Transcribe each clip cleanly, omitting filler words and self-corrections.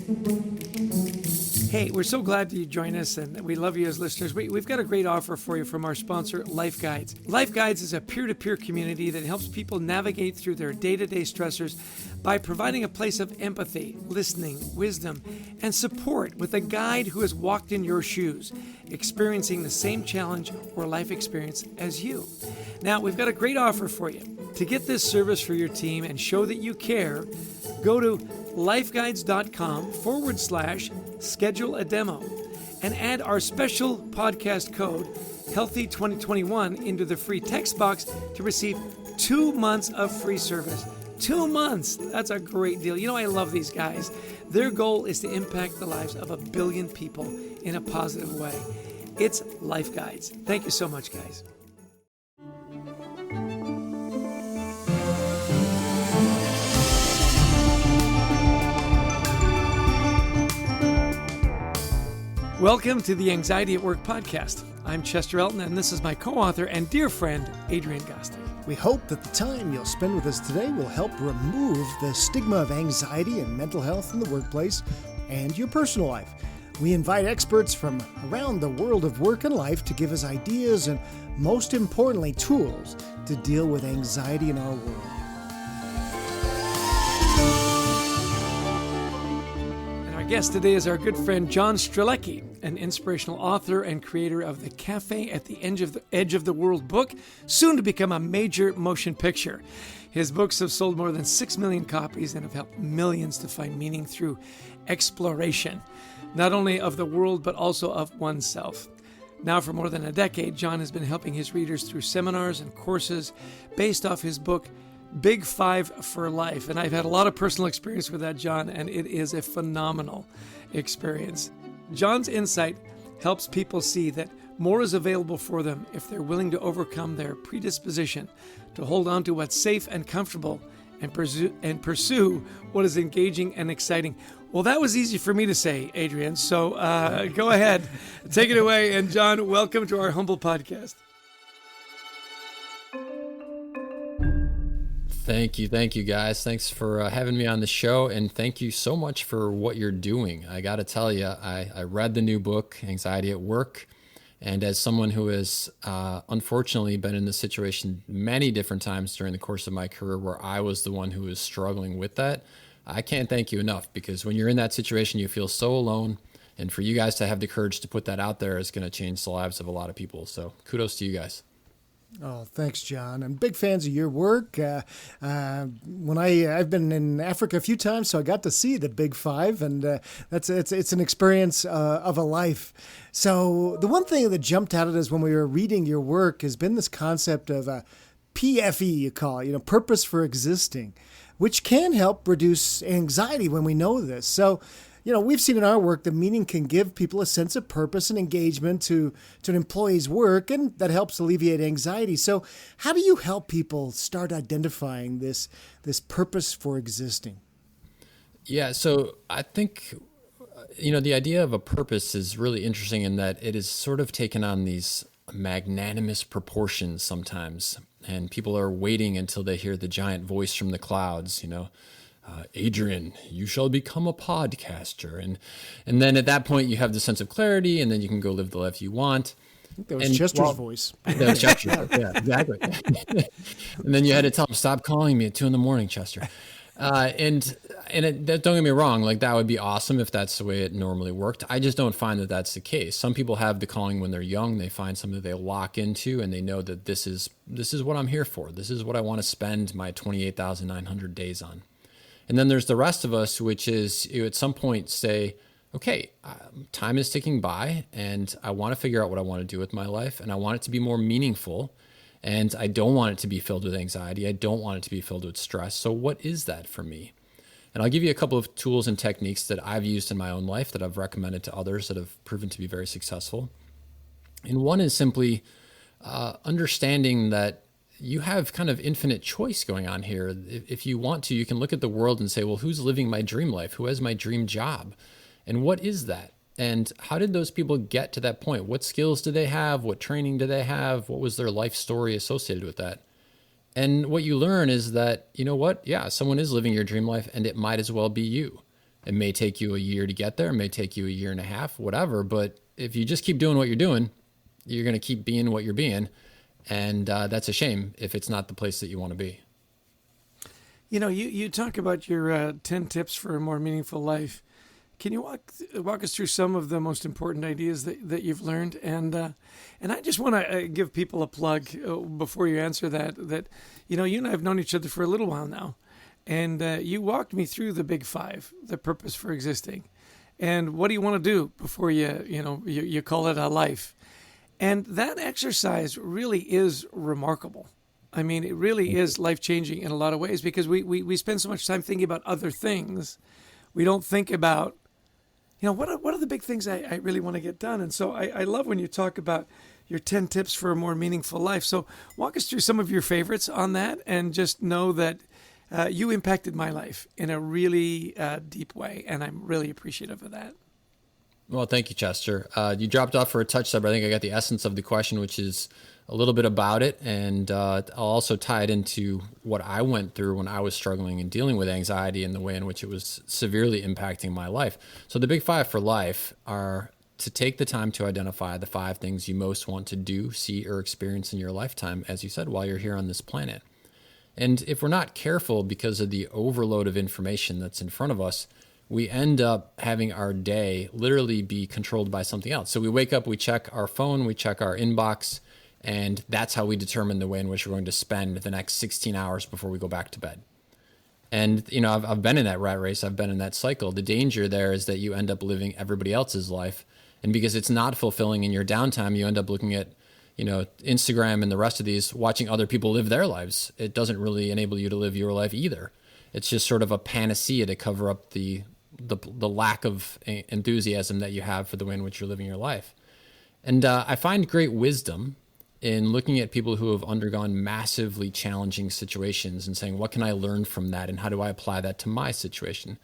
Hey, we're so glad you join us, and we love you as listeners. We've got a great offer for you from our sponsor, Life Guides. Life Guides is a peer-to-peer community that helps people navigate through their day-to-day stressors by providing a place of empathy, listening, wisdom, and support with a guide who has walked in your shoes, experiencing the same challenge or life experience as you. Now, we've got a great offer for you. To get this service for your team and show that you care, go to lifeguides.com/schedule a demo and add our special podcast code Healthy2021 into the free text box to receive 2 months of free service. 2 months! That's a great deal. You know, I love these guys. Their goal is to impact the lives of 1 billion people in a positive way. It's Life Guides. Thank you so much, guys. Welcome to the Anxiety at Work podcast. I'm Chester Elton, and this is my co-author and dear friend, Adrian Gostick. We hope that the time you'll spend with us today will help remove the stigma of anxiety and mental health in the workplace and your personal life. We invite experts from around the world of work and life to give us ideas and, most importantly, tools to deal with anxiety in our world. Our guest today is our good friend John Strelecki, an inspirational author and creator of the Cafe at the Edge of the World book, soon to become a major motion picture. His books have sold more than 6 million copies and have helped millions to find meaning through exploration, not only of the world, but also of oneself. Now, for more than a decade, John has been helping his readers through seminars and courses based off his book, Big Five for Life. And I've had a lot of personal experience with that, John, and it is a phenomenal experience. John's insight helps people see that more is available for them if they're willing to overcome their predisposition to hold on to what's safe and comfortable and pursue what is engaging and exciting. Well, that was easy for me to say, Adrian, so go ahead, take it away. And John, welcome to our humble podcast. Thank you guys. Thanks for having me on the show, and thank you so much for what you're doing. I got to tell you, I read the new book, Anxiety at Work, and as someone who has unfortunately been in this situation many different times during the course of my career where I was the one who was struggling with that, I can't thank you enough, because when you're in that situation, you feel so alone, and for you guys to have the courage to put that out there is going to change the lives of a lot of people. So kudos to you guys. Oh, thanks, John. I'm big fans of your work. When I've been in Africa a few times, so I got to see the Big Five, and it's an experience of a life. So the one thing that jumped out at us when we were reading your work has been this concept of PFE, you call it, purpose for existing, which can help reduce anxiety when we know this. So, we've seen in our work that meaning can give people a sense of purpose and engagement to an employee's work, and that helps alleviate anxiety. So how do you help people start identifying this purpose for existing? Yeah, so I think, the idea of a purpose is really interesting in that it is sort of taken on these magnanimous proportions sometimes, and people are waiting until they hear the giant voice from the clouds, Adrian, you shall become a podcaster. And then at that point you have the sense of clarity, and then you can go live the life you want. That was Chester's voice. That was Chester's voice. Yeah, exactly. And then you had to tell him, stop calling me at 2 a.m, Chester. Don't get me wrong, like that would be awesome if that's the way it normally worked. I just don't find that that's the case. Some people have the calling when they're young. They find something they lock into, and they know that this is what I'm here for. This is what I want to spend my 28,900 days on. And then there's the rest of us, which is you at some point say, okay, time is ticking by, and I want to figure out what I want to do with my life, and I want it to be more meaningful, and I don't want it to be filled with anxiety. I don't want it to be filled with stress. So what is that for me? And I'll give you a couple of tools and techniques that I've used in my own life that I've recommended to others that have proven to be very successful. And one is simply understanding that you have kind of infinite choice going on here. If you want to, you can look at the world and say, well, who's living my dream life? Who has my dream job? And what is that? And how did those people get to that point? What skills do they have? What training do they have? What was their life story associated with that? And what you learn is that, yeah, someone is living your dream life, and it might as well be you. It may take you a year to get there. It may take you a year and a half, whatever. But if you just keep doing what you're doing, you're going to keep being what you're being. And that's a shame if it's not the place that you want to be. You know, you talk about your 10 tips for a more meaningful life. Can you walk us through some of the most important ideas that you've learned? And I just want to give people a plug before you answer that, you know, you and I have known each other for a little while now. And you walked me through the big five, the purpose for existing. And what do you want to do before you call it a life? And that exercise really is remarkable. I mean, it really is life-changing in a lot of ways because we spend so much time thinking about other things. We don't think about, you know, what are the big things I really want to get done? And so I love when you talk about your 10 tips for a more meaningful life. So walk us through some of your favorites on that and just know that you impacted my life in a really deep way, and I'm really appreciative of that. Well, thank you, Chester. You dropped off for a touch there, but I think I got the essence of the question, which is a little bit about it. And I'll also tie it into what I went through when I was struggling and dealing with anxiety and the way in which it was severely impacting my life. So the big five for life are to take the time to identify the 5 things you most want to do, see, or experience in your lifetime, as you said, while you're here on this planet. And if we're not careful because of the overload of information that's in front of us, we end up having our day literally be controlled by something else. So we wake up, we check our phone, we check our inbox, and that's how we determine the way in which we're going to spend the next 16 hours before we go back to bed. And, you know, I've been in that rat race. I've been in that cycle. The danger there is that you end up living everybody else's life. And because it's not fulfilling in your downtime, you end up looking at, you know, Instagram and the rest of these, watching other people live their lives. It doesn't really enable you to live your life either. It's just sort of a panacea to cover up the lack of enthusiasm that you have for the way in which you're living your life. And I find great wisdom in looking at people who have undergone massively challenging situations and saying, what can I learn from that? And how do I apply that to my situation?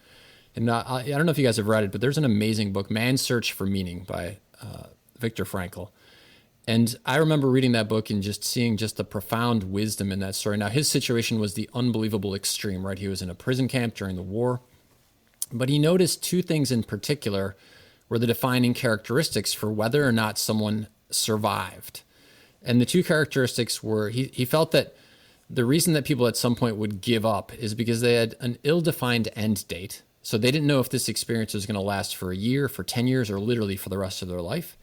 And I don't know if you guys have read it, but there's an amazing book, Man's Search for Meaning by Viktor Frankl. And I remember reading that book and just seeing just the profound wisdom in that story. Now, his situation was the unbelievable extreme, right? He was in a prison camp during the war. But he noticed 2 things in particular were the defining characteristics for whether or not someone survived. And the 2 characteristics were, he felt that the reason that people at some point would give up is because they had an ill-defined end date. So they didn't know if this experience was going to last for a year, for 10 years, or literally for the rest of their life.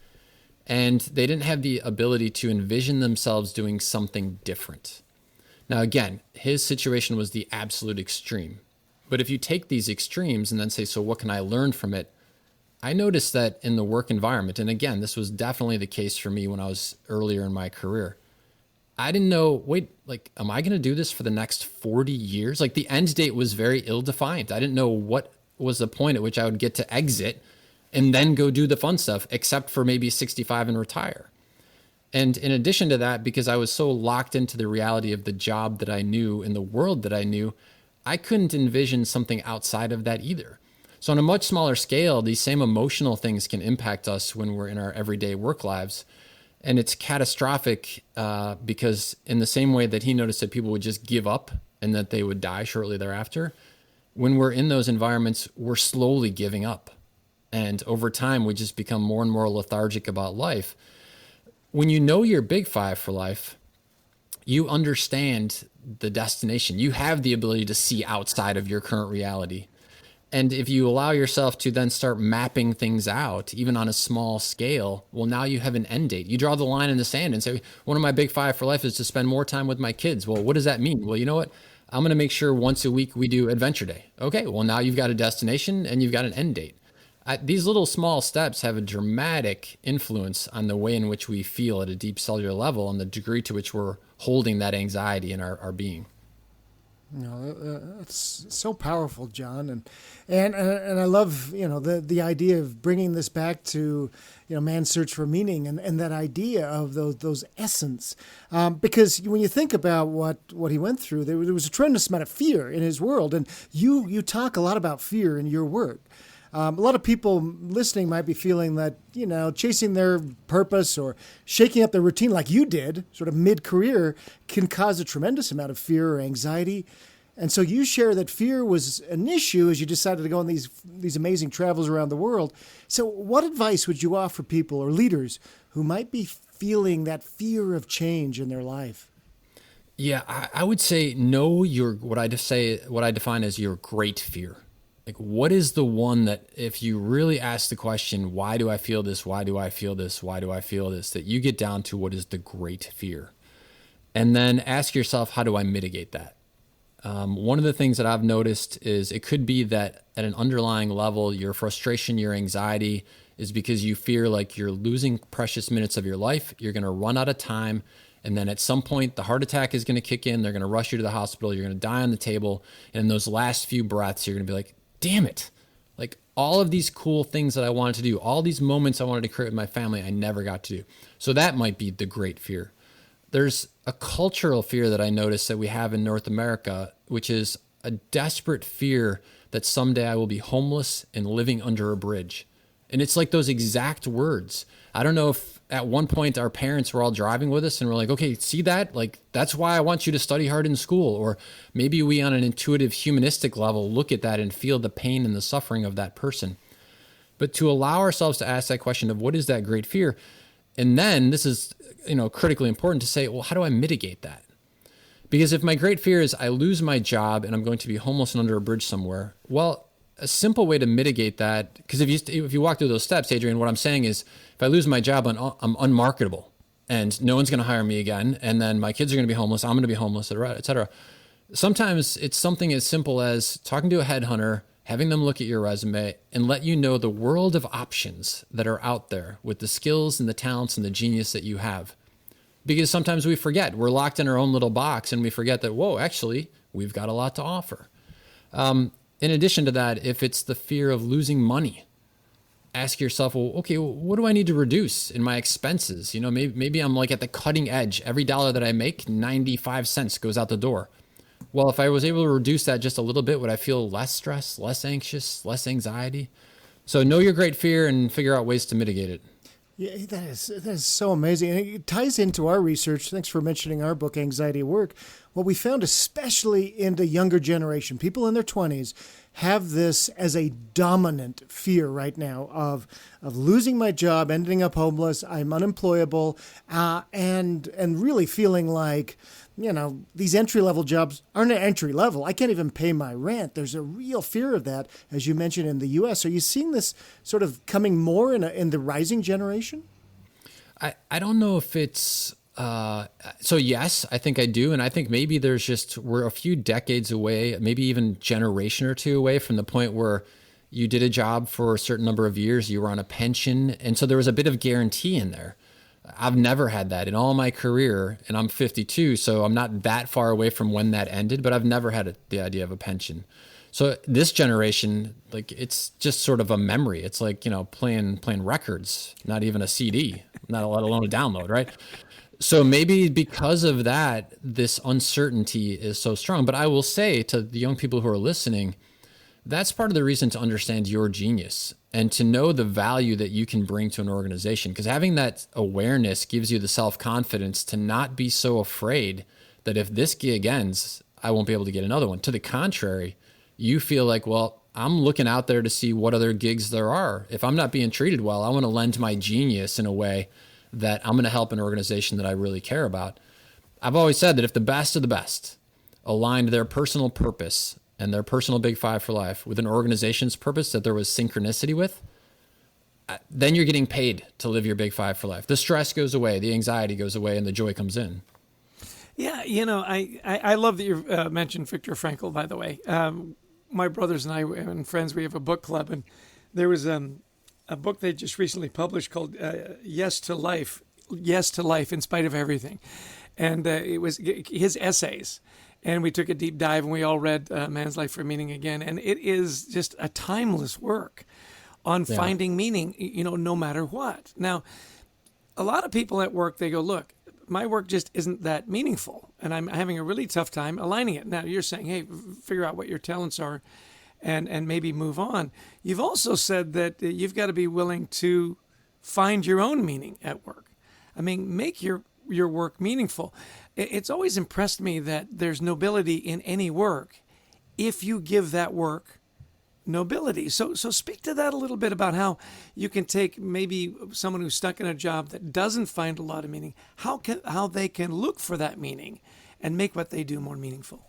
And they didn't have the ability to envision themselves doing something different. Now, again, his situation was the absolute extreme. But if you take these extremes and then say, so what can I learn from it? I noticed that in the work environment, and again, this was definitely the case for me when I was earlier in my career. I didn't know, am I going to do this for the next 40 years? Like, the end date was very ill-defined. I didn't know what was the point at which I would get to exit and then go do the fun stuff, except for maybe 65 and retire. And in addition to that, because I was so locked into the reality of the job that I knew and the world that I knew, I couldn't envision something outside of that either. So on a much smaller scale, these same emotional things can impact us when we're in our everyday work lives. And it's catastrophic because in the same way that he noticed that people would just give up and that they would die shortly thereafter, when we're in those environments, we're slowly giving up. And over time, we just become more and more lethargic about life. When you know your big five for life, you understand the destination. You have the ability to see outside of your current reality. And if you allow yourself to then start mapping things out, even on a small scale, well, now you have an end date. You draw the line in the sand and say, one of my big five for life is to spend more time with my kids. Well, what does that mean? Well, you know what? I'm going to make sure once a week we do Adventure Day. Okay, well, now you've got a destination and you've got an end date. These little small steps have a dramatic influence on the way in which we feel at a deep cellular level and the degree to which we're holding that anxiety in our being. It's so powerful, John, and I love the idea of bringing this back to man's search for meaning and that idea of those essence, because when you think about what he went through, there was a tremendous amount of fear in his world, and you talk a lot about fear in your work. A lot of people listening might be feeling that, chasing their purpose or shaking up their routine like you did, sort of mid-career, can cause a tremendous amount of fear or anxiety. And so you share that fear was an issue as you decided to go on these amazing travels around the world. So what advice would you offer people or leaders who might be feeling that fear of change in their life? Yeah, I would say know what I define as your great fear. Like, what is the one that if you really ask the question, why do I feel this? Why do I feel this? Why do I feel this? That you get down to what is the great fear. And then ask yourself, how do I mitigate that? One of the things that I've noticed is it could be that at an underlying level, your frustration, your anxiety is because you fear like you're losing precious minutes of your life. You're going to run out of time. And then at some point, the heart attack is going to kick in. They're going to rush you to the hospital. You're going to die on the table. And in those last few breaths, you're going to be like, damn it. Like all of these cool things that I wanted to do, all these moments I wanted to create with my family, I never got to do. So that might be the great fear. There's a cultural fear that I noticed that we have in North America, which is a desperate fear that someday I will be homeless and living under a bridge. And it's like those exact words. I don't know if at one point our parents were all driving with us and we're like, okay, see that? Like, that's why I want you to study hard in school. Or maybe we on an intuitive humanistic level look at that and feel the pain and the suffering of that person. But to allow ourselves to ask that question of what is that great fear? And then this is, critically important to say, well, how do I mitigate that? Because if my great fear is I lose my job and I'm going to be homeless and under a bridge somewhere, well, a simple way to mitigate that, because if you walk through those steps, Adrian, what I'm saying is if I lose my job, I'm unmarketable and no one's going to hire me again. And then my kids are going to be homeless. I'm going to be homeless, et cetera. Sometimes it's something as simple as talking to a headhunter, having them look at your resume and let you know the world of options that are out there with the skills and the talents and the genius that you have. Because sometimes we forget, we're locked in our own little box and we forget that, whoa, actually, we've got a lot to offer. In addition to that, if it's the fear of losing money, ask yourself, well, okay, what do I need to reduce in my expenses? Maybe I'm like at the cutting edge. Every dollar that I make, 95 cents goes out the door. Well, if I was able to reduce that just a little bit, would I feel less stress, less anxious, less anxiety? So know your great fear and figure out ways to mitigate it. Yeah, that is so amazing. And it ties into our research. Thanks for mentioning our book, Anxiety at Work. What we found, especially in the younger generation, people in their 20s, have this as a dominant fear right now of losing my job, ending up homeless, I'm unemployable, and really feeling like, these entry-level jobs aren't entry level. I can't even pay my rent. There's a real fear of that, as you mentioned, in the U.S. Are you seeing this sort of coming more in the rising generation? I don't know if it's... So yes, I think I do. And I think maybe we're a few decades away, maybe even generation or two away from the point where you did a job for a certain number of years, you were on a pension. And so there was a bit of guarantee in there. I've never had that in all my career, and I'm 52, so I'm not that far away from when that ended, but I've never had the idea of a pension. So this generation, like, it's just sort of a memory. It's like, playing records, not even a CD, not let alone a download, right? So maybe because of that, this uncertainty is so strong. But I will say to the young people who are listening, that's part of the reason to understand your genius and to know the value that you can bring to an organization. Because having that awareness gives you the self-confidence to not be so afraid that if this gig ends, I won't be able to get another one. To the contrary, you feel like, well, I'm looking out there to see what other gigs there are. If I'm not being treated well, I want to lend my genius in a way that I'm going to help an organization that I really care about. I've always said that if the best of the best aligned their personal purpose and their personal big five for life with an organization's purpose that there was synchronicity with, then you're getting paid to live your big five for life. The stress goes away, the anxiety goes away, and the joy comes in. Yeah, I love that you mentioned Viktor Frankl, by the way. My brothers and I and friends, we have a book club, and there was a book they just recently published called Yes to Life in Spite of Everything. And it was his essays. And we took a deep dive and we all read Man's Life for Meaning again. And it is just a timeless work on finding meaning, no matter what. Now, a lot of people at work, they go, look, my work just isn't that meaningful. And I'm having a really tough time aligning it. Now, you're saying, hey, figure out what your talents are and maybe move on. You've also said that you've got to be willing to find your own meaning at work. I mean, make your work meaningful. It's always impressed me that there's nobility in any work if you give that work nobility. So speak to that a little bit about how you can take maybe someone who's stuck in a job that doesn't find a lot of meaning, how they can look for that meaning and make what they do more meaningful.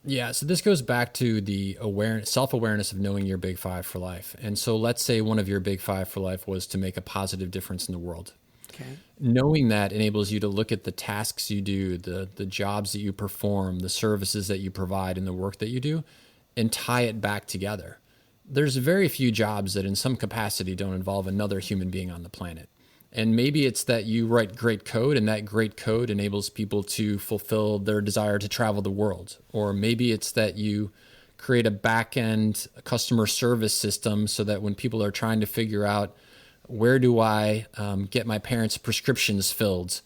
Yeah, so this goes back to the self-awareness of knowing your big five for life. And so let's say one of your big five for life was to make a positive difference in the world. Okay. Knowing that enables you to look at the tasks you do, the jobs that you perform, the services that you provide, and the work that you do, and tie it back together. There's very few jobs that in some capacity don't involve another human being on the planet. And maybe it's that you write great code and that great code enables people to fulfill their desire to travel the world. Or maybe it's that you create a back-end customer service system so that when people are trying to figure out where do I get my parents' prescriptions filled,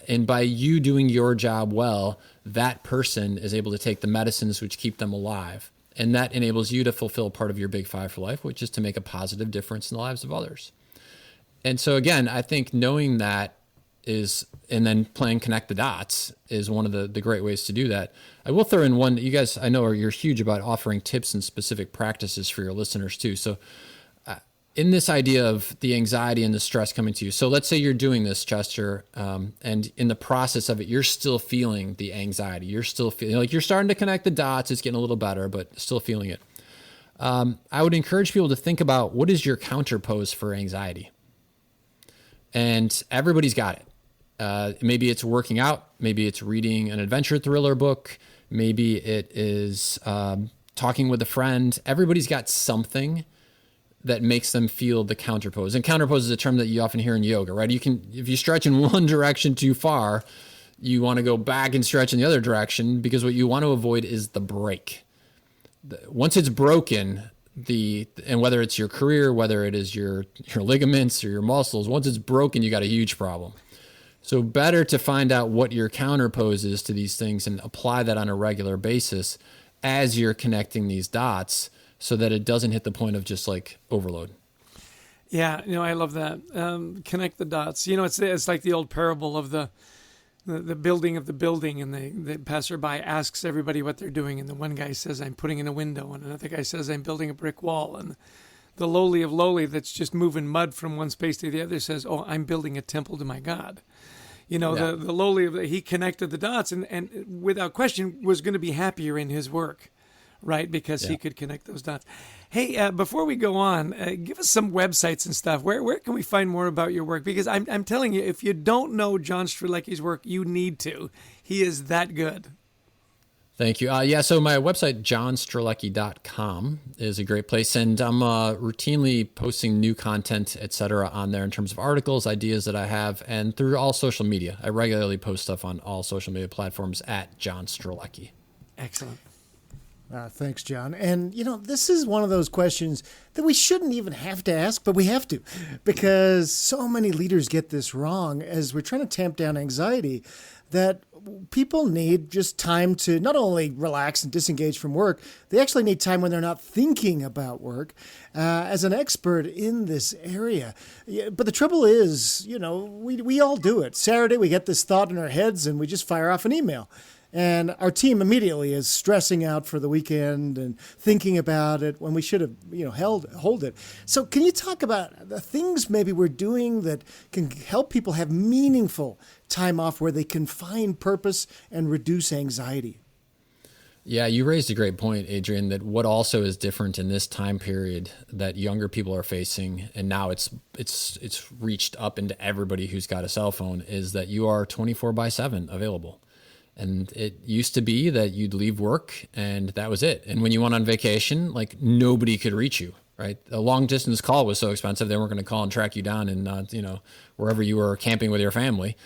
and by you doing your job well, that person is able to take the medicines which keep them alive. And that enables you to fulfill part of your big five for life, which is to make a positive difference in the lives of others. And so again, I think knowing that is, and then playing connect the dots is one of the great ways to do that. I will throw in one, you guys, I know you're huge about offering tips and specific practices for your listeners too. So in this idea of the anxiety and the stress coming to you. So let's say you're doing this, Chester, and in the process of it, you're still feeling the anxiety. You're still feeling like you're starting to connect the dots. It's getting a little better, but still feeling it. I would encourage people to think about what is your counterpose for anxiety. And everybody's got it. Maybe it's working out. Maybe it's reading an adventure thriller book. Maybe it is talking with a friend. Everybody's got something that makes them feel the counterpose. And counterpose is a term that you often hear in yoga, right? You can, if you stretch in one direction too far, you want to go back and stretch in the other direction, because what you want to avoid is the break. Once it's broken, and whether it's your career, whether it is your ligaments or your muscles, once it's broken, you got a huge problem. So better to find out what your counterpose is to these things and apply that on a regular basis as you're connecting these dots, so that it doesn't hit the point of just like overload. Yeah, I love that. Connect the dots. It's like the old parable of the building of the building, and the passerby asks everybody what they're doing, and the one guy says, I'm putting in a window, and another guy says, I'm building a brick wall, and the lowly of lowly that's just moving mud from one space to the other says, oh, I'm building a temple to my God. The lowly, he connected the dots, and without question was going to be happier in his work. Right, because he could connect those dots. Hey, before we go on, give us some websites and stuff. Where can we find more about your work? Because I'm telling you, if you don't know John Strelecki's work, you need to. He is that good. Thank you. So my website, johnstrelecki.com, is a great place. And I'm routinely posting new content, et cetera, on there in terms of articles, ideas that I have, and through all social media. I regularly post stuff on all social media platforms at John Strelecki. Excellent. Thanks, John. And, this is one of those questions that we shouldn't even have to ask, but we have to, because so many leaders get this wrong as we're trying to tamp down anxiety, that people need just time to not only relax and disengage from work, they actually need time when they're not thinking about work. As an expert in this area. But the trouble is, we all do it. Saturday, we get this thought in our heads and we just fire off an email. And our team immediately is stressing out for the weekend and thinking about it when we should have, hold it. So can you talk about the things maybe we're doing that can help people have meaningful time off where they can find purpose and reduce anxiety? Yeah, you raised a great point, Adrian, that what also is different in this time period that younger people are facing, and now it's reached up into everybody who's got a cell phone, is that you are 24/7 available. And it used to be that you'd leave work and that was it. And when you went on vacation, like nobody could reach you, right? A long distance call was so expensive, they weren't going to call and track you down and, wherever you were camping with your family.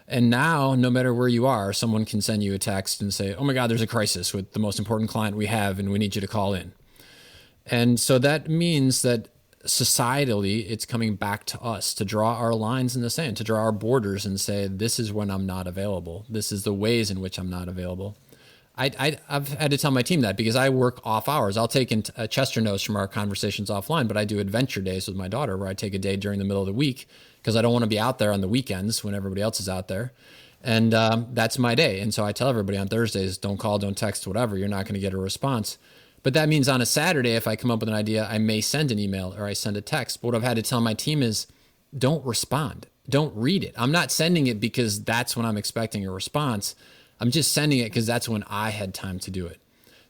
And now, no matter where you are, someone can send you a text and say, oh my God, there's a crisis with the most important client we have and we need you to call in. And so that means that societally, it's coming back to us to draw our lines in the sand, to draw our borders and say, this is when I'm not available. This is the ways in which I'm not available. I've had to tell my team that because I work off hours. I'll take in Chester knows from our conversations offline, but I do adventure days with my daughter where I take a day during the middle of the week because I don't want to be out there on the weekends when everybody else is out there. And that's my day. And so I tell everybody on Thursdays, don't call, don't text, whatever. You're not going to get a response. But that means on a Saturday, if I come up with an idea, I may send an email or I send a text. But what I've had to tell my team is don't respond. Don't read it. I'm not sending it because that's when I'm expecting a response. I'm just sending it because that's when I had time to do it.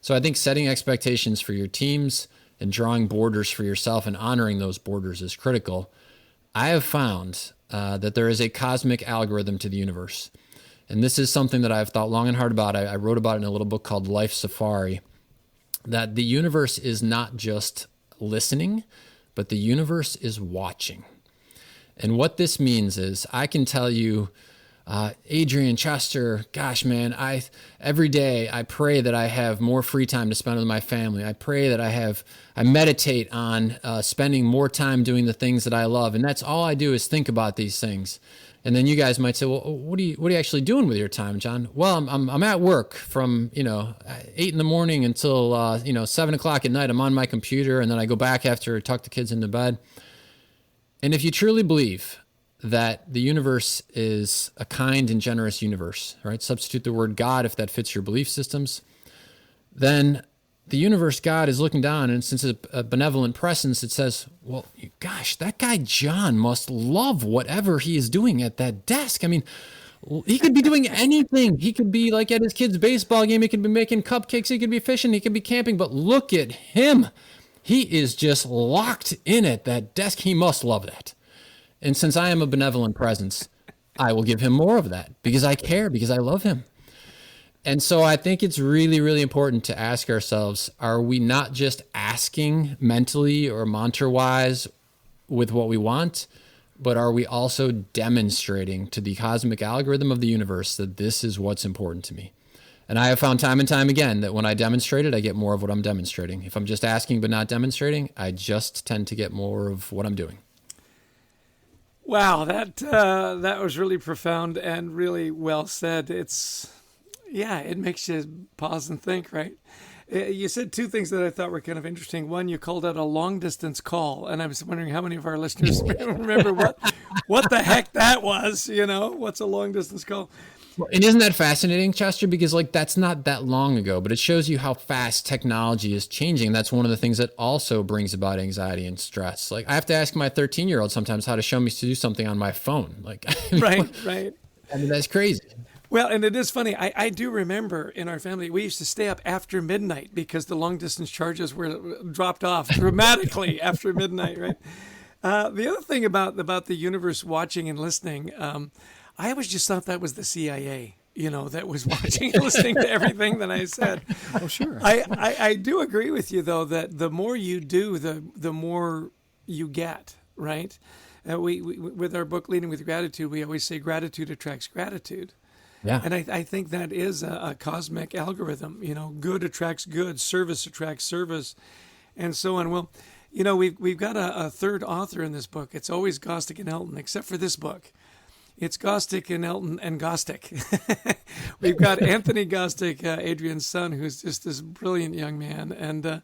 So I think setting expectations for your teams and drawing borders for yourself and honoring those borders is critical. I have found that there is a cosmic algorithm to the universe. And this is something that I've thought long and hard about. I wrote about it in a little book called Life Safari, that the universe is not just listening, but the universe is watching. And what this means is I can tell you, Adrian, Chester, gosh, man, every day I pray that I have more free time to spend with my family. I pray that I meditate on spending more time doing the things that I love. And that's all I do is think about these things. And then you guys might say, well, what are you actually doing with your time, John? Well, I'm at work from, 8 in the morning until, 7 o'clock at night. I'm on my computer, and then I go back after I tuck the kids into bed. And if you truly believe that the universe is a kind and generous universe, right? Substitute the word God if that fits your belief systems. Then the universe, God, is looking down, and since it's a benevolent presence, it says, well, gosh, that guy John must love whatever he is doing at that desk. I mean, he could be doing anything. He could be like at his kid's baseball game. He could be making cupcakes. He could be fishing. He could be camping. But look at him. He is just locked in at that desk. He must love that. And since I am a benevolent presence, I will give him more of that because I care, because I love him. And so I think it's really, really important to ask ourselves, are we not just asking mentally or mantra-wise with what we want, but are we also demonstrating to the cosmic algorithm of the universe that this is what's important to me? And I have found time and time again that when I demonstrate it, I get more of what I'm demonstrating. If I'm just asking but not demonstrating, I just tend to get more of what I'm doing. Wow, that was really profound and really well said. It makes you pause and think, right? You said two things that I thought were kind of interesting. One, you called out a long distance call, and I was wondering how many of our listeners remember what the heck that was. What's a long distance call? And isn't that fascinating, Chester? Because that's not that long ago, but it shows you how fast technology is changing. That's one of the things that also brings about anxiety and stress. Like I have to ask my 13-year-old sometimes how to show me to do something on my phone. Right. I mean, that's crazy. Well, and it is funny. I do remember in our family, we used to stay up after midnight because the long distance charges were dropped off dramatically after midnight, right? The other thing about the universe watching and listening, I always just thought that was the CIA, that was watching and listening to everything that I said. Oh, sure. I do agree with you, though, that the more you do, the more you get, right? We with our book, Leading with Gratitude, we always say gratitude attracts gratitude. Yeah. And I think that is a cosmic algorithm. Good attracts good, service attracts service, and so on. Well, we've got a third author in this book. It's always Gostick and Elton, except for this book. It's Gostick and Elton and Gostick. We've got Anthony Gostick, Adrian's son, who's just this brilliant young man. And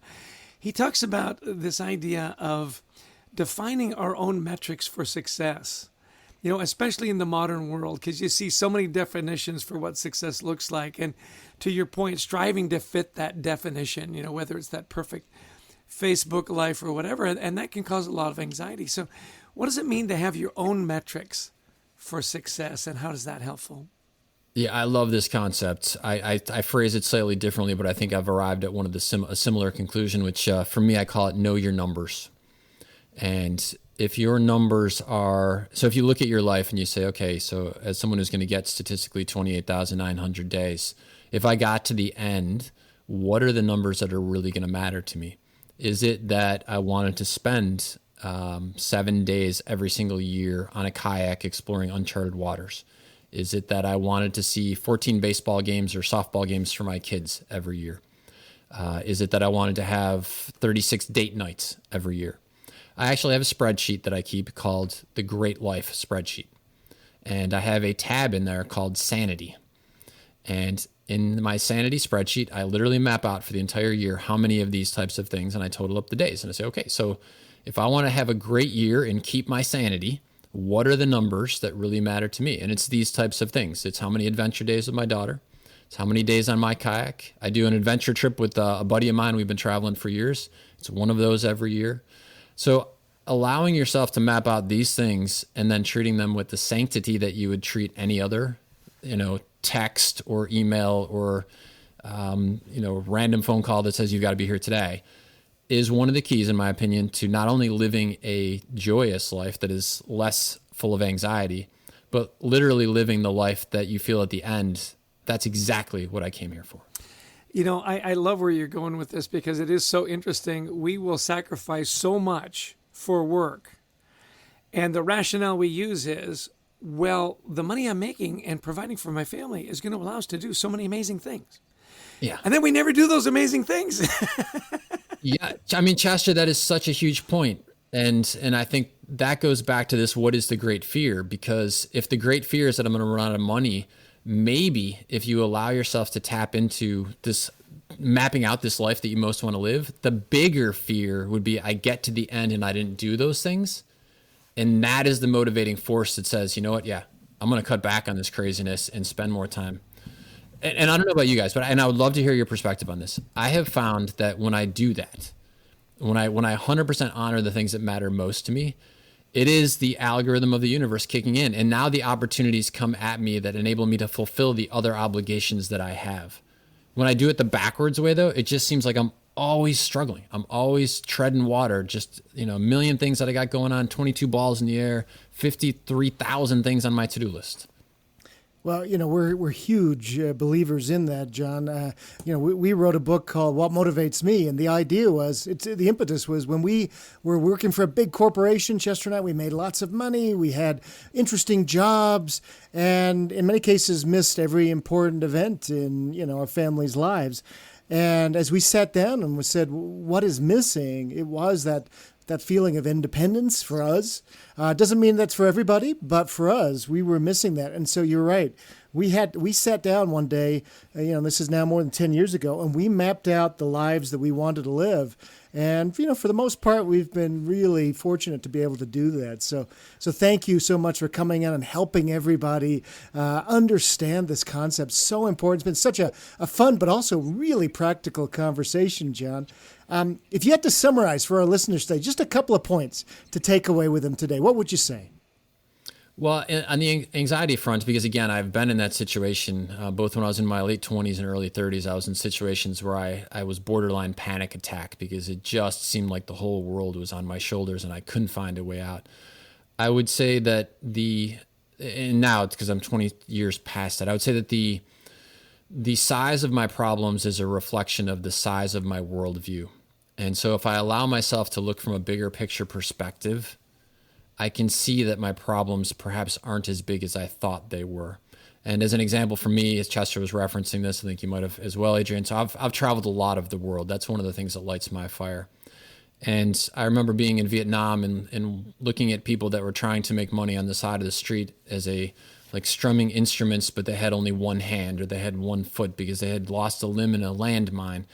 he talks about this idea of defining our own metrics for success, especially in the modern world, because you see so many definitions for what success looks like. And to your point, striving to fit that definition, whether it's that perfect Facebook life or whatever, and that can cause a lot of anxiety. So what does it mean to have your own metrics for success, and how is that helpful? Yeah, I love this concept. I phrase it slightly differently, but I think I've arrived at one of a similar conclusion, which for me, I call it know your numbers. And if your numbers so if you look at your life and you say, okay, so as someone who's going to get statistically 28,900 days, if I got to the end, what are the numbers that are really going to matter to me? Is it that I wanted to spend 7 days every single year on a kayak exploring uncharted waters? Is it that I wanted to see 14 baseball games or softball games for my kids every year? Is it that I wanted to have 36 date nights every year? I actually have a spreadsheet that I keep called the Great Life spreadsheet. And I have a tab in there called Sanity. And in my Sanity spreadsheet, I literally map out for the entire year how many of these types of things, and I total up the days. And I say, okay, so if I want to have a great year and keep my sanity, what are the numbers that really matter to me? And it's these types of things. It's how many adventure days with my daughter. It's how many days on my kayak. I do an adventure trip with a buddy of mine. We've been traveling for years. It's one of those every year. So allowing yourself to map out these things and then treating them with the sanctity that you would treat any other, text or email or, random phone call that says you've got to be here today, is one of the keys, in my opinion, to not only living a joyous life that is less full of anxiety, but literally living the life that you feel at the end. That's exactly what I came here for. I love where you're going with this because it is so interesting. We will sacrifice so much for work. And the rationale we use is, well, the money I'm making and providing for my family is going to allow us to do so many amazing things. Yeah. And then we never do those amazing things. Yeah. I mean, Chester, that is such a huge point. And I think that goes back to this, what is the great fear? Because if the great fear is that I'm going to run out of money, maybe if you allow yourself to tap into this, mapping out this life that you most want to live, the bigger fear would be I get to the end and I didn't do those things. And that is the motivating force that says, you know what? Yeah, I'm going to cut back on this craziness and spend more time. And I don't know about you guys, but I would love to hear your perspective on this. I have found that when I do that, when I 100% honor the things that matter most to me, it is the algorithm of the universe kicking in. And now the opportunities come at me that enable me to fulfill the other obligations that I have. When I do it the backwards way, though, it just seems like I'm always struggling. I'm always treading water, just, a million things that I got going on, 22 balls in the air, 53,000 things on my to-do list. Well, we're huge believers in that, John. We wrote a book called What Motivates Me, and the idea was, the impetus was when we were working for a big corporation, Chester and I, we made lots of money, we had interesting jobs, and in many cases missed every important event in, our family's lives. And as we sat down and we said, what is missing? It was that feeling of independence for us. Doesn't mean that's for everybody, but for us, we were missing that. And so you're right. We sat down one day, this is now more than 10 years ago, and we mapped out the lives that we wanted to live. And, for the most part, we've been really fortunate to be able to do that. So thank you so much for coming in and helping everybody understand this concept. So important. It's been such a fun, but also really practical conversation, John. If you had to summarize for our listeners today, just a couple of points to take away with them today, what would you say? Well, on the anxiety front, because again, I've been in that situation, both when I was in my late 20s and early 30s, I was in situations where I was borderline panic attack because it just seemed like the whole world was on my shoulders and I couldn't find a way out. I would say that and now it's because I'm 20 years past that, I would say that the size of my problems is a reflection of the size of my worldview. And so if I allow myself to look from a bigger picture perspective, I can see that my problems perhaps aren't as big as I thought they were. And as an example for me, as Chester was referencing this, I think you might have as well, Adrian. So I've traveled a lot of the world. That's one of the things that lights my fire. And I remember being in Vietnam and looking at people that were trying to make money on the side of the street as like strumming instruments, but they had only one hand or they had one foot because they had lost a limb in a landmine.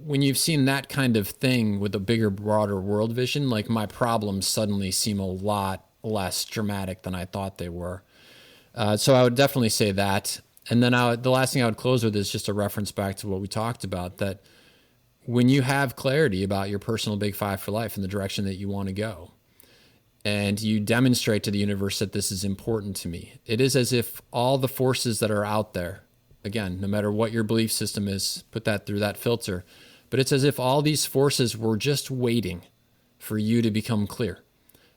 When you've seen that kind of thing with a bigger, broader world vision, like my problems suddenly seem a lot less dramatic than I thought they were. So I would definitely say that. And then the last thing I would close with is just a reference back to what we talked about, that when you have clarity about your personal big five for life and the direction that you want to go, and you demonstrate to the universe that this is important to me, it is as if all the forces that are out there, again, no matter what your belief system is, put that through that filter, but it's as if all these forces were just waiting for you to become clear.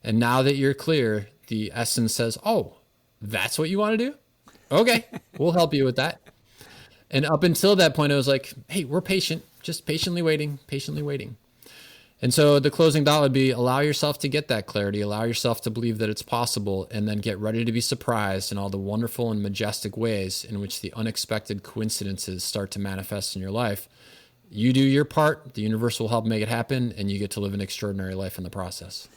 And now that you're clear, the essence says, oh, that's what you want to do? Okay, we'll help you with that. And up until that point, I was like, hey, we're patient, just patiently waiting, patiently waiting. And so the closing thought would be, allow yourself to get that clarity, allow yourself to believe that it's possible, and then get ready to be surprised in all the wonderful and majestic ways in which the unexpected coincidences start to manifest in your life. You do your part, the universe will help make it happen, and you get to live an extraordinary life in the process.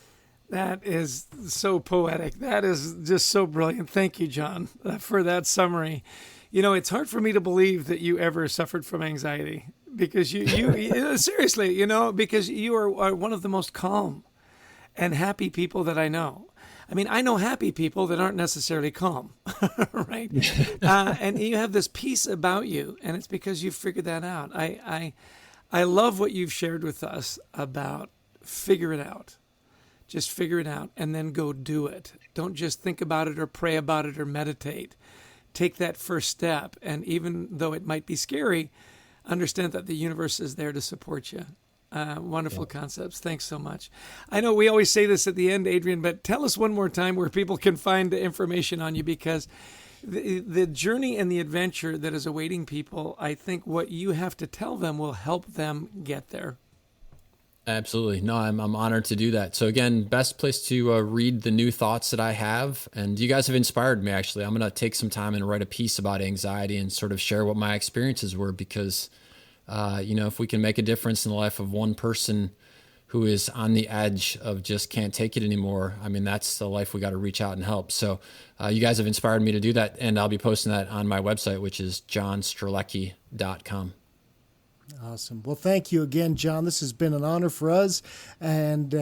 That is so poetic. That is just so brilliant. Thank you, John, for that summary. It's hard for me to believe that you ever suffered from anxiety because you seriously, because you are one of the most calm and happy people that I know. I mean, I know happy people that aren't necessarily calm, right? And you have this peace about you, and it's because you've figured that out. I love what you've shared with us about figure it out. Just figure it out and then go do it. Don't just think about it or pray about it or meditate. Take that first step. And even though it might be scary, understand that the universe is there to support you. Wonderful concepts. Thanks so much. I know we always say this at the end, Adrian, but tell us one more time where people can find the information on you, because the journey and the adventure that is awaiting people, I think what you have to tell them will help them get there. Absolutely. No, I'm honored to do that. So again, best place to read the new thoughts that I have. And you guys have inspired me, actually. I'm going to take some time and write a piece about anxiety and sort of share what my experiences were, because, if we can make a difference in the life of one person who is on the edge of just can't take it anymore, I mean, that's the life we got to reach out and help. So you guys have inspired me to do that. And I'll be posting that on my website, which is johnstrelecki.com. Awesome. Well, thank you again, John. This has been an honor for us, and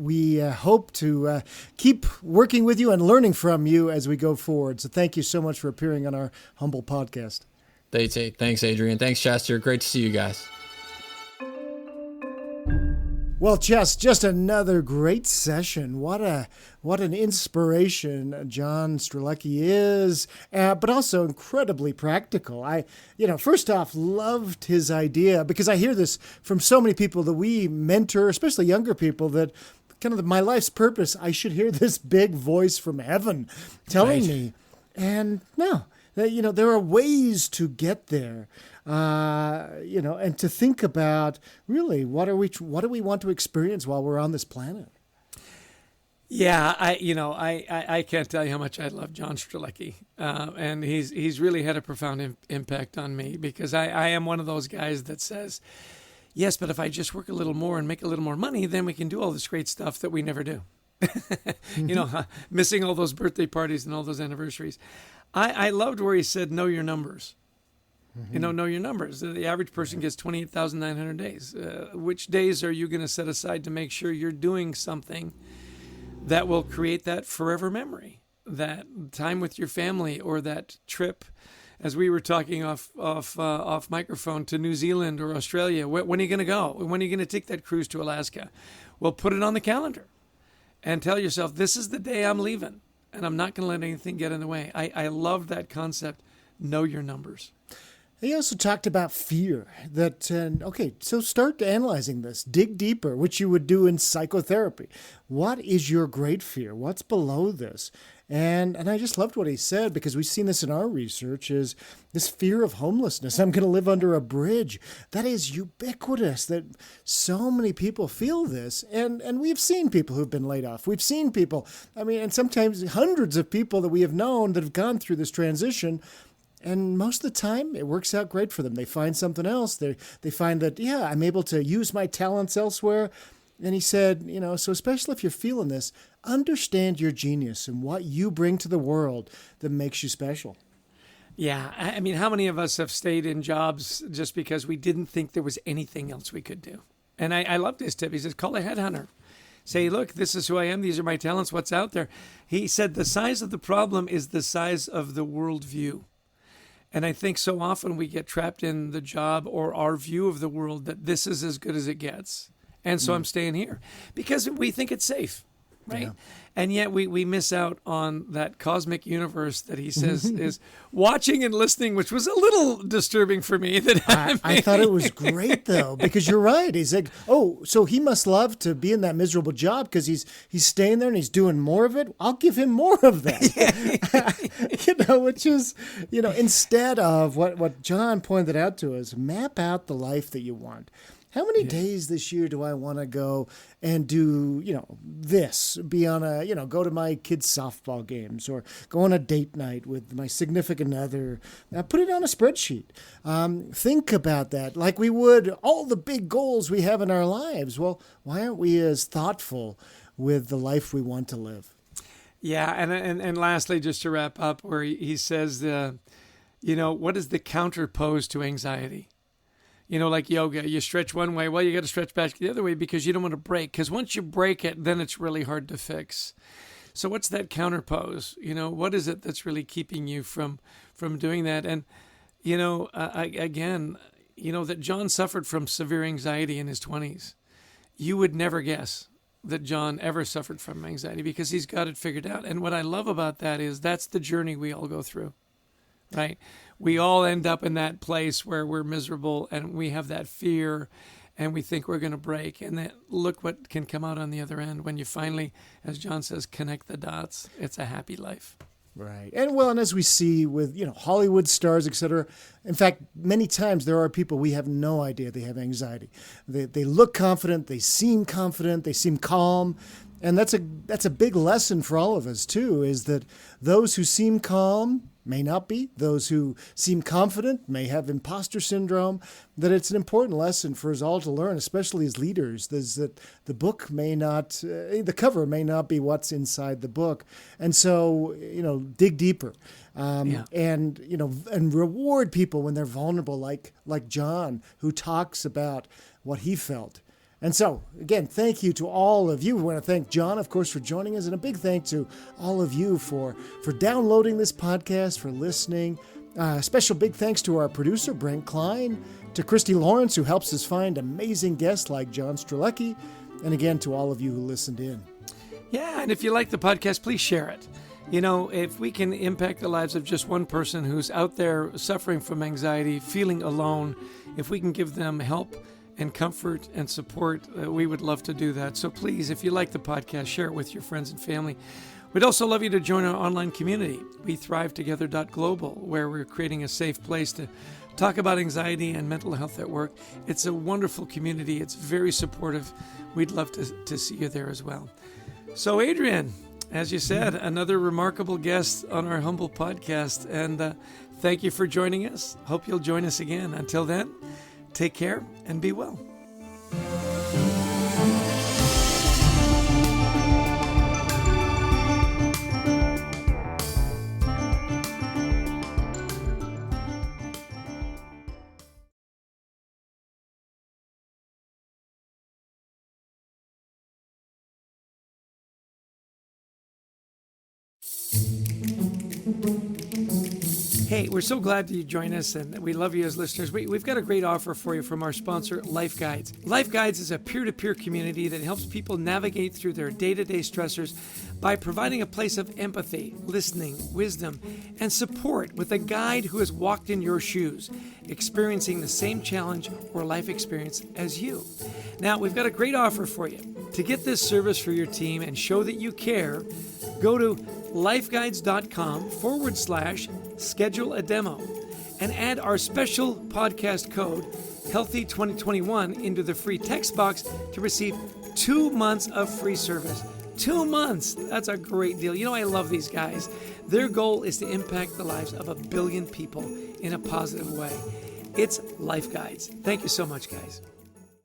we hope to keep working with you and learning from you as we go forward. So thank you so much for appearing on our humble podcast. Thanks, Adrian. Thanks, Chester. Great to see you guys. Well, just another great session. What an inspiration John Strelecki is, but also incredibly practical. First off, loved his idea, because I hear this from so many people that we mentor, especially younger people, that kind of my life's purpose, I should hear this big voice from heaven telling me. And no, there are ways to get there. And to think about really what do we want to experience while we're on this planet? Yeah, I can't tell you how much I love John Strelecki, and he's really had a profound impact on me, because I am one of those guys that says, yes, but if I just work a little more and make a little more money, then we can do all this great stuff that we never do. Missing all those birthday parties and all those anniversaries. I loved where he said, know your numbers. Mm-hmm. Know your numbers. The average person gets 28,900 days. Which days are you going to set aside to make sure you're doing something that will create that forever memory, that time with your family, or that trip, as we were talking off microphone, to New Zealand or Australia? When are you going to go? When are you going to take that cruise to Alaska? Well, put it on the calendar and tell yourself, this is the day I'm leaving, and I'm not going to let anything get in the way. I love that concept. Know your numbers. He also talked about fear, so start analyzing this, dig deeper, which you would do in psychotherapy. What is your great fear? What's below this? And I just loved what he said, because we've seen this in our research, is this fear of homelessness. I'm going to live under a bridge. That is ubiquitous, that so many people feel this. And we've seen people who've been laid off. We've seen people, and sometimes hundreds of people that we have known that have gone through this transition. And most of the time, it works out great for them. They find something else. They find that, I'm able to use my talents elsewhere. And he said, so especially if you're feeling this, understand your genius and what you bring to the world that makes you special. Yeah. I mean, how many of us have stayed in jobs just because we didn't think there was anything else we could do? And I loved his tip. He says, call a headhunter. Say, look, this is who I am. These are my talents. What's out there? He said, the size of the problem is the size of the worldview. And I think so often we get trapped in the job or our view of the world that this is as good as it gets. And so I'm staying here because we think it's safe, right? Yeah. And yet we miss out on that cosmic universe that he says is watching and listening, which was a little disturbing for me. I thought it was great, though, because you're right. He's like, so he must love to be in that miserable job because he's staying there and he's doing more of it. I'll give him more of that. Which is, instead of what John pointed out to us, map out the life that you want. How many days this year do I want to go and do, this, be on go to my kids' softball games or go on a date night with my significant other, put it on a spreadsheet. Think about that like we would all the big goals we have in our lives. Well, why aren't we as thoughtful with the life we want to live? Yeah. And lastly, just to wrap up, where he says, what is the counterpose to anxiety? Like yoga, you stretch one way. Well, you got to stretch back the other way because you don't want to break. Because once you break it, then it's really hard to fix. So what's that counterpose? What is it that's really keeping you from doing that? And, again, that John suffered from severe anxiety in his 20s. You would never guess that John ever suffered from anxiety because he's got it figured out. And what I love about that is that's the journey we all go through, right? We all end up in that place where we're miserable and we have that fear and we think we're going to break. And then look what can come out on the other end when you finally, as John says, connect the dots. It's a happy life. Right. And as we see with, Hollywood stars, et cetera, in fact, many times there are people we have no idea they have anxiety. They look confident, they seem calm. And that's a big lesson for all of us, too, is that those who seem calm may not be. Those who seem confident may have imposter syndrome. That it's an important lesson for us all to learn, especially as leaders, is that the book may not, the cover may not be what's inside the book. And so, dig deeper and reward people when they're vulnerable, like John, who talks about what he felt. And so, again, thank you to all of you. We want to thank John, of course, for joining us, and a big thank to all of you for downloading this podcast, for listening. Special big thanks to our producer, Brent Klein, to Christy Lawrence, who helps us find amazing guests like John Strzelecki, and again, to all of you who listened in. Yeah, and if you like the podcast, please share it. If we can impact the lives of just one person who's out there suffering from anxiety, feeling alone, if we can give them help and comfort and support, we would love to do that. So please, if you like the podcast, share it with your friends and family. We'd also love you to join our online community, WeThriveTogether.global, where we're creating a safe place to talk about anxiety and mental health at work. It's a wonderful community. It's very supportive. We'd love to see you there as well. So Adrian, as you said, another remarkable guest on our humble podcast. And thank you for joining us. Hope you'll join us again. Until then, take care and be well. Hey, we're so glad that you join us, and we love you as listeners. We've got a great offer for you from our sponsor, Life Guides. Life Guides is a peer-to-peer community that helps people navigate through their day-to-day stressors by providing a place of empathy, listening, wisdom, and support with a guide who has walked in your shoes, experiencing the same challenge or life experience as you. Now, we've got a great offer for you. To get this service for your team and show that you care, go to lifeguides.com/schedule a demo and add our special podcast code Healthy2021 into the free text box to receive 2 months of free service. 2 months. That's a great deal. I love these guys. Their goal is to impact the lives of 1 billion people in a positive way. It's Life Guides. Thank you so much, guys.